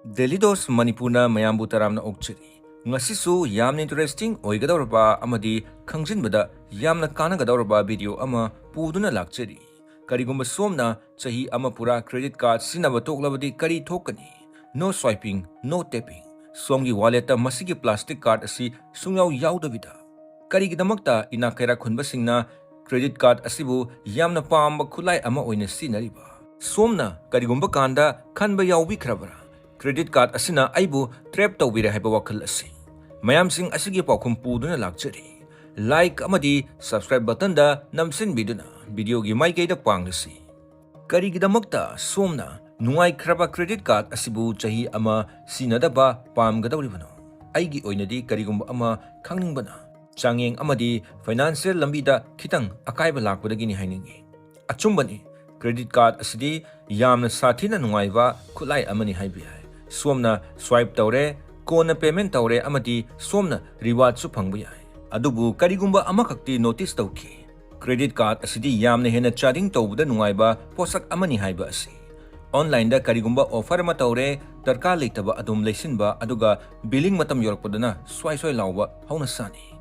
Daily Dose Manipuna Mayambu Taramna Okchiri. Ngasisu yamna interesting oigadawraba amadi khangjinbada yamna kanagadawraba video ama puduna lakchari. Karigumba somna chahi ama pura credit card sinaba toklabadi kari thokani. No swiping, no tapping. Somgi wallet masigi plastic card asi sungyaw yaudavida. Karigidamakta inakaira khunba singna credit card asibu yamna pamba khulai ama oina sinariba. Somna karigumba kanda khanba yawbi khrabara. Credit card asina aibu trap tawbira haiba wakhal asi. Mayamsing asigi paukhum puduna lakchari. Like amadi subscribe button da namsin biduna video gi mai kaida panglasi. Karigidamakta somna nungai khraba credit card asibu chahi ama sinadaba pamgadawribano. Aigi oinadi karigumba ama khangningbana. Changyeng amadi financial lambida khitang akaiba lakpadagini hainingi. Achumbani credit card asidi yamna sathina nungaiba khulai amani haibiyai. Somna swipe tawre, kona payment tawre amadi somna reward su phangba yai. Adubu karigumba amakakti notice tawki. Credit card asidi yamna hena charging tawbada nungaiba posak amani haiba asi. Online da karigumba offer ma tawre darka leitaba adum leisinba aduga billing matam yorakpadana swai lawba hauna sani.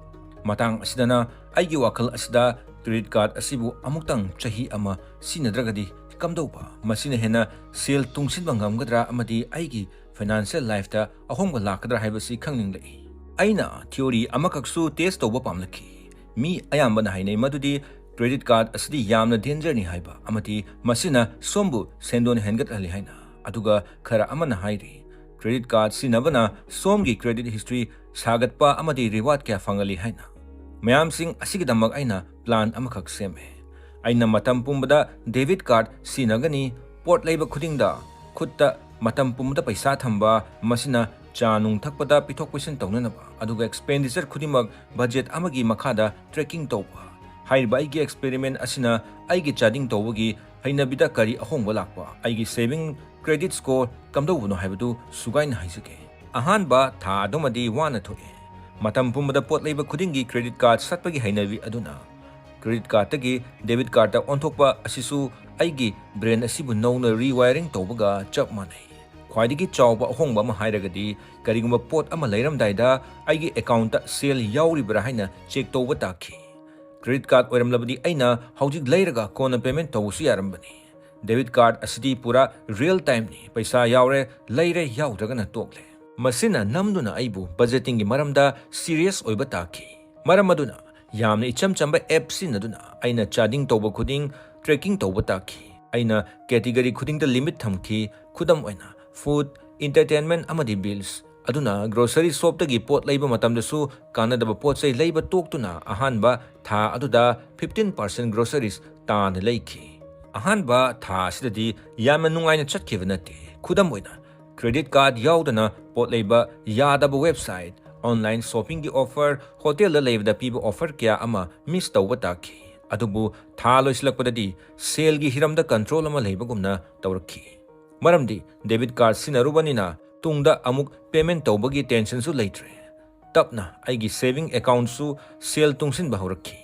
Matang asidana aigi wakal asida credit card asibu amuktang chahi ama sinadradi Kamdouba masina hena sale tungsinba ngamgadra amadi aigi financial life ta ahongba lakadra haibasi khangninglai. Aina theory amakaksu test tawba pamlaki. Mi ayambana hainai madudi credit card asidi yamna danger ni haiba amati masina sombu sendon hengat ali haina. Aduga khara amana hairi. Credit card sinabana somgi credit history sagatpa amadi reward kya fangali haina. Mayam sing asigidamak aina plan amakak seme. Aina matam pumbada debit card sinagani port leiba khudingda khutta matam pumbada paisa thamba masina chanung thakpada pithok pisin tawnanaba aduga expenditure khudimak budget amagi makhada tracking tawba haiba aigi experiment asina aigi charging tawbagi hainabida kari ahongba lakpa aigi saving credit score kamdoubuno haibadu sugaina haisake ahanba tha adomadi wana thoe matam pumbada port leiba khudingi credit card satpagi hainabi aduna credit card tagi debit card ta onthokpa asisu aigi brain asibu nowna rewiring tawbaga chap manai khwaidigi chawba ahongba ma hairagadi karigumba pot ama leiramdaida aigi account ta sale yauribra haina check tawba takhi credit card oiramlabadi aina haujik leiraga kona payment tawsu yarambani debit card asidi pura real time ni paisa yaure leire yaudagana tokle masina namduna aibu budgeting gi maramda serious oiba takhi maramaduna yamna icham chamba app sinaduna aina charging tawba khuding tracking tawba takhi aina category khuding da limit thamki khudam oina food entertainment amadi bills aduna grocery shop tagi pot leiba matamdasu kanadaba pot sei leiba toktuna ahanba tha aduda 15% groceries tan leikhi ahanba tha sidadi yamna nungaina chatkhivanate khudam oina credit card yaudana pot leiba yadaba website online shopping gi offer hotel la leave da people offer kya ama miss tawba takhi adubu tha loislakpadadi sale gi hiram da control ama leibagumna tawrakhi maramdi debit card sinarubanina tungda amuk payment tawba gi tension su leitre tapna aigi saving account su sale tungsin bahaurakhi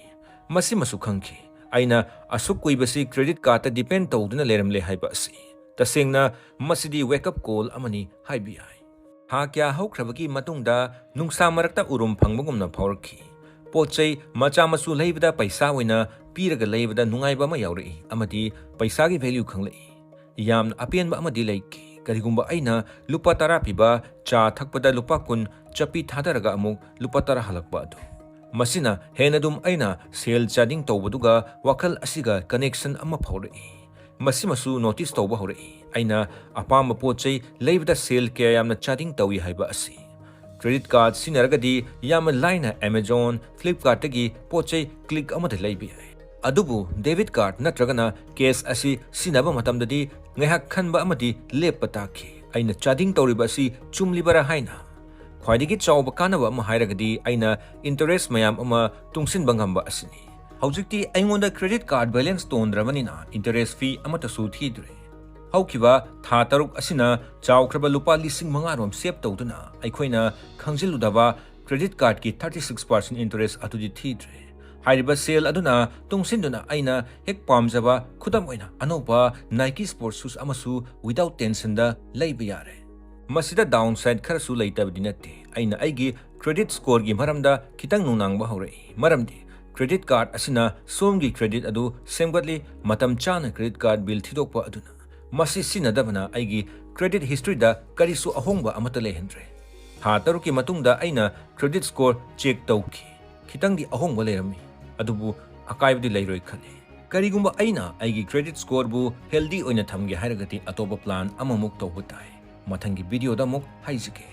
masi masu khangki aina asuk kuibasi credit card ta depend tawduna leramle haiba asi tasengna masidi wake up call amani haibi ha kya haukrabagi matungda nungsa marakta urum phangbagumna phawrakhi pochai macha masu leibada paisa oina piraga leibada nungaiba ma yauri amadi paisa gi value khanglai yamna apenba amadi leiki karigumba aina lupa tara piba cha thakpada lupa kun chapi thadaraga amuk lupa tara halakba adu masina henadum aina sale charging tawbaduga wakal asiga connection ama phawrai masimasu notice tawba horai aina apamba pochai leibda sale kya yamna charging tawi haiba asi credit card sinaragadi yamna line Amazon Flipkart tagi pochai click amada leibi adubu debit card natragana case asi sinaba matamdadi ngahak khanba amadi leppa takhi aina charging tawriba asi chumlibara haina khwaidigi chawba kanaba ama hairagadi aina interest mayam ama tungsin bangamba asini Haujikti aingonda credit card balance tondramanina interest fee amata su thidre. Haukiba tha taruk asina chawkraba lupa lising mangarom save tawduna aikhoina khangjiludaba credit card ki 36% interest atudi thidre. Hairiba sale aduna tungsinduna aina hek pamjaba khudam oina anoba Nike sports shoes amasu without tension da leiba yare. masida downside kharasu leitabdi natte aina aigi credit score gi maramda kitang nunangba haurai maramdi credit card asina somgi credit adu semgatli matam chana credit card bill thidokpa aduna masi sinadabana aigi credit history da karisu ahongba amata lehendre ha taruki matungda aina credit score check tauki kitangdi ahongba lerami adubu akaibdi leiroi khale karigumba aina aigi credit score bu healthy oina thamge hairagati atopa plan amamuk tawba tai mathangi video da muk haizike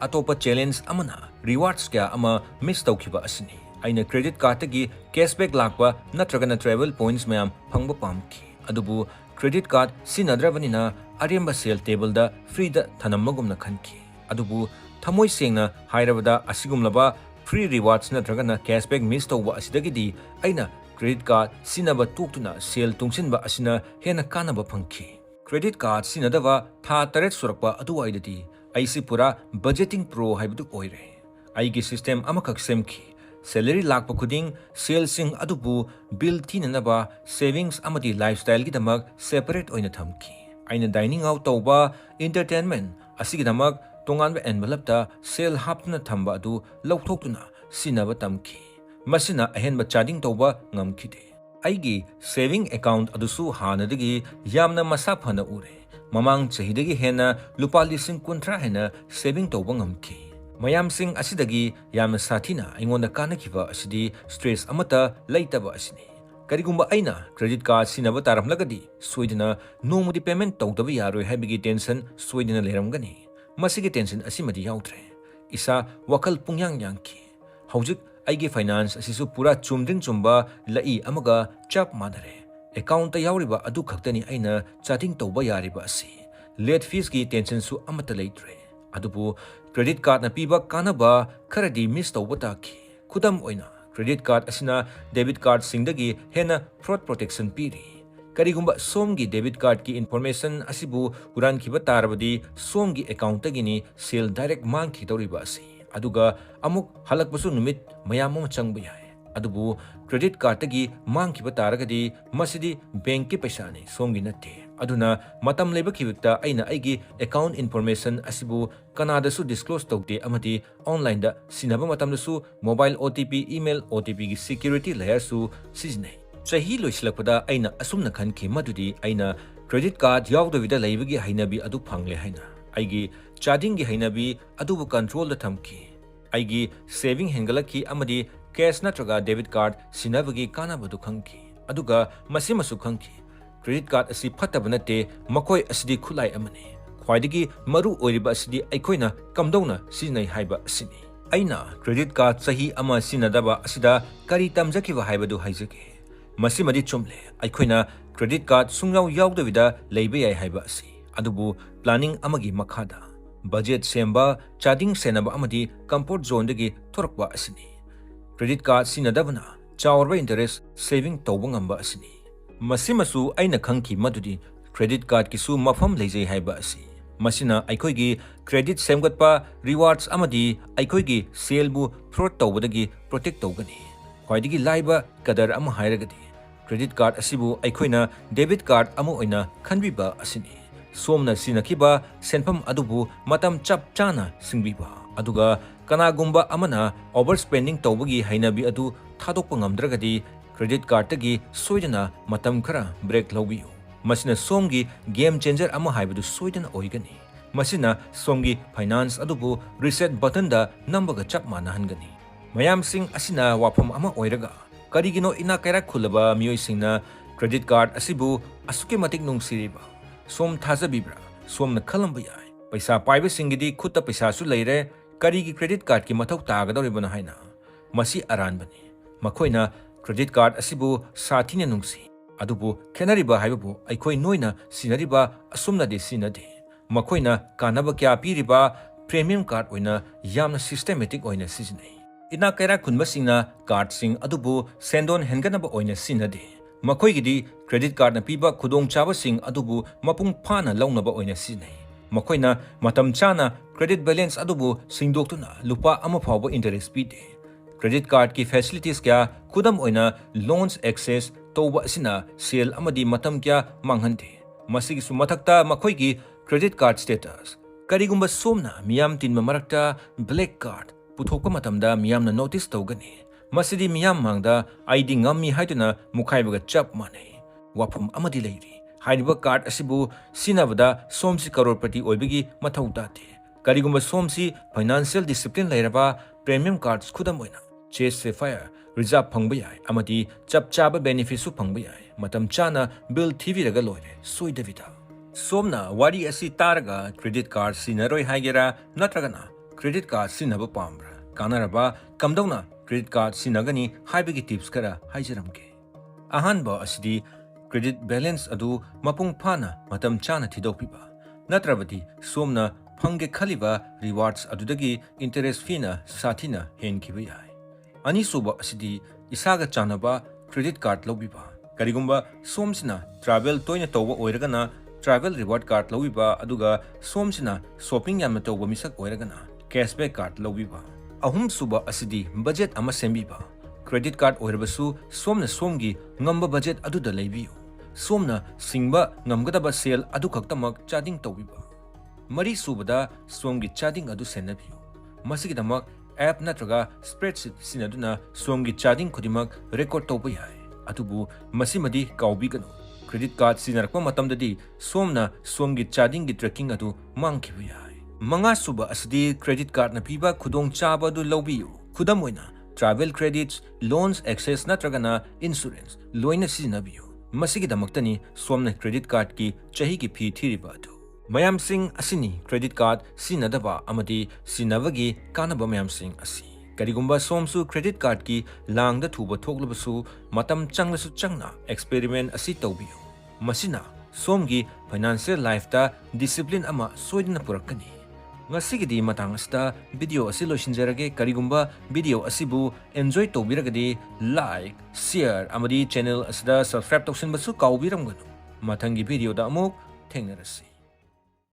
atopa challenge amana rewards kya ama miss tawkiba asini aina credit card gi cashback lakpa natragana travel points mayam phangba pamki adubu credit card sinadrabanina aremba sale table da free da thanammagumna khanki adubu thamoi sengna hairabada asigumlaba free rewards natragana cashback miss tawba asidagidi aina credit card sinaba tuktuna sale tungsinba asina hena kanaba phangki credit card sinadaba tha taret surakpa aduwaidati aisi pura budgeting pro haibdu oire aigi system amakak semki salary lakpa khuding sale sing adubu bill thinanaba savings amadi lifestyle gi damak separate oina thamki aina dining out tawba entertainment asigi damak tonganba envelope ta sale haptuna thamba adu lauthokuna sinaba tamki masina ahenba charging tawba ngamkhide aigi saving account adusu hanadagi yamna masa phana ure mamang chahidagi hena lupa lising kuntra hena saving tawba ngamki mayam sing asidagi yamna sathina aingonda kanakiba asidi stress amata laitaba asini karigumba aina credit card sinaba taramlagadi soidina nomudi payment tawdaba yaroi habigi tension soidina leramgani masigi tension asimadi yautre isa wakal pungyang yangki haujik aigi finance asisu pura chumding chumba lai amaga chap madare account yauriba adu khaktani aina chatting tawba yariba asi late fees ki tension su amata leitre adubu credit card na piba kanaba kharadi miss tawba taki khudam oina credit card asina debit card singdagi hena fraud protection piri karigumba somgi debit card ki information asibu uran khiba tarabadi somgi account tagini sale direct mang khidoriba asi aduga amuk halakpasu numit mayam ma changba yai adubu credit card tagi mang khiba taragadi masidi bank ki paisa ni somgi natte aduna matam leba khibikta aina aigi account information asibu kanada su disclose tawte amati online da sinaba matam su mobile OTP email OTP gi security layer su sijnai chahi loislakpada aina asumna khanki madudi aina credit card yawdavida leibagi hainabi adu phangle haina aigi charging gi hainabi adubu control da thamki aigi saving hengalaki amadi cash natraga debit card sinabagi kanabadu khangki aduga masimasu khangki credit card asi phatabnate makoi asidi khulai amane khwaidigi maru oiriba asidi aikoina kamdona sinai haiba asini aina credit card sahi ama sinadaba asida kari tamjakiba haibadu haijake masimadi chumle aikoina credit card sungyau yawdavida leiba yai haiba asi adubu planning amagi makhada budget semba charging senaba amadi comfort zone dagi thorakba asini credit card sinadabana chawrba interest saving tawba ngamba asini masimasu aina khangki madudi credit card kisu mafam leijai haiba asi masina aikoigi credit semgatpa rewards amadi aikoigi sale bu fraud tawbadagi protect tawgani khwaidigi laiba kadar ama hairagadi credit card asibu aikoina debit card ama oina khanbiba asini somna sinakiba senpham adubu matam chap chana singbiba aduga kanagumba amana overspending tawbagi hainabi adu thadokpa ngamdragadi credit card tagi soidana matam khara break lawbiu masina somgi game changer ama haibadu soidana oigani masina somgi finance adubu reset button da nambaga chap mana hangani mayam sing asina wafam ama oiraga karigino ina kaira khulaba mioi singna credit card asibu asuke matik nungsiriba som thazabibra somna khalamba yai paisa paiba singidi khutta paisa su leire karigi credit card ki mathau tagadoribana haina masi aranbani makoina credit card asibu sathine nungsi adubu khenariba haibabu aikoi noina sinariba asumna de sinade makoina kanaba kya piriba premium card oina yamna systematic oina sijnai ina kaira khunba singna card sing adubu sendon henganaba oina sinade makoigidi credit card na piba khudong chaba sing adubu mapung phana launaba oina sinai makoina matam chana credit balance adubu singdoktuna lupa ama phawba interest pide credit card ki facilities kya khudam oina loans access tawba asina sale amadi matam kya manghande masigi su mathakta makhoi gi credit card status Karigumba somna miyam tinba marakta black card puthokpa matamda miyamna notice tawgani. Masidi miyam mangda ID ngammi haiduna mukhaibaga chap manai. Wapum amadi leiri. Haidiba card asibu sinabada somsi crorepati oibigi mathau tate. Karigumba somsi financial discipline lairaba premium cards khudam oina. Chase Sapphire reserve phangba yai amadi chap chaba benefit su phangba yai. Matam chana bill TV raga loire soidavida. Somna wari asi taraga credit card sinaroi haigera natragana credit card sinaba pambra. Kanaraba kamdouba credit card sinagani haibigi tips kara haijaramke. Ahanba asidi credit balance adu mapung phana matam chana thidokpiba. Natrabati somna phange khaliba rewards adudagi interest fee na sathina henkiba yai. Anisuba asidi isaga chanaba credit card lobiba. Karigumba somsina travel toina tawba oiragana travel reward card lobiba aduga somsina shopping yamna tawba misak oiragana cashback card lobiba. Ahum suba asidi budget ama sembiba. Credit card oirabasu somna somgi ngamba budget aduda leibiyo. Somna singba ngamgadaba sale adu khaktamak chading tawbiba. Mari subada somgi chading adu senabiyo. Masigidamak app natraga spreadsheet sinaduna somgi chading khudimak record tawba yai. Atubu masimadi kaubigano. Credit card sinarakpa matamdadi somna somgi chading gi tracking adu mangkiba yai. Manga suba asidi credit card na piba khudong chaba adu lawbiyo. Khudam oina travel credits, loans access natragana insurance loina sinabiyo. Masigidamaktani somna credit card ki chahi ki fee thiriba adu. Mayam sing asini credit card sinadaba amadi sinavagi kanaba mayam sing asi. Karigumba somsu credit card ki langda thuba thoklubasu matam changlasu changna experiment asi tawbiyo. Masina somgi financial life ta discipline ama soidina purakani. Ngasigidi matang asta video asi loisinjarage. Karigumba video asibu enjoy tawbiragadi like, share amadi channel asida subscribe tawsinbasu kawbiramganu. Mathangi video da amuk thengnarasi.